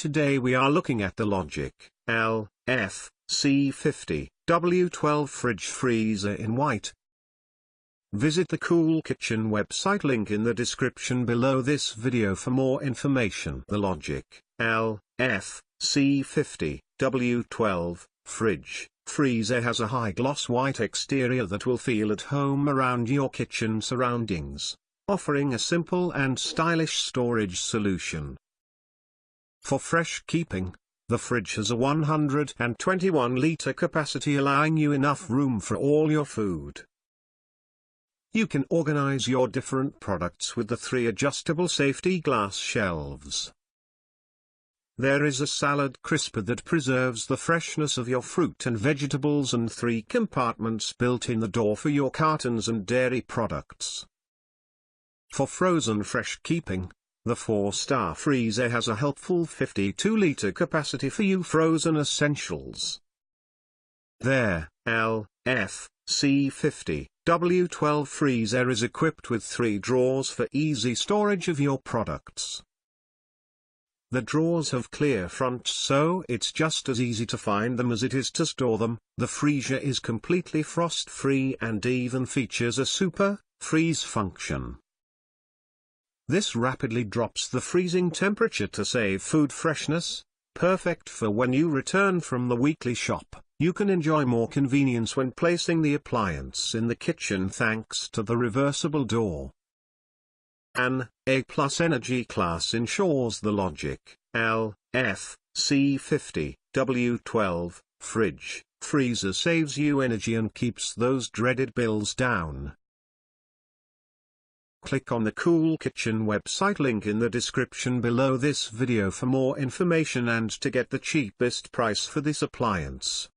Today we are looking at the Logik LFC50W12 Fridge Freezer in white. Visit the Cool Kitchen website, link in the description below this video for more information. The Logik LFC50W12 Fridge Freezer has a high gloss white exterior that will feel at home around your kitchen surroundings, offering a simple and stylish storage solution. For fresh keeping, the fridge has a 121-litre capacity, allowing you enough room for all your food. You can organize your different products with the 3 adjustable safety glass shelves. There is a salad crisper that preserves the freshness of your fruit and vegetables, and 3 compartments built in the door for your cartons and dairy products. For frozen fresh keeping, the 4-star freezer has a helpful 52-litre capacity for you frozen essentials. Their LFC50W12 freezer is equipped with 3 drawers for easy storage of your products. The drawers have clear fronts, so it's just as easy to find them as it is to store them. The freezer is completely frost-free and even features a SuperFreeze function. This rapidly drops the freezing temperature to save food freshness, perfect for when you return from the weekly shop. You can enjoy more convenience when placing the appliance in the kitchen thanks to the reversible door. An A+ energy class ensures the Logik LFC50W12 Fridge Freezer saves you energy and keeps those dreaded bills down. Click on the Cool Kitchen website, link in the description below this video for more information and to get the cheapest price for this appliance.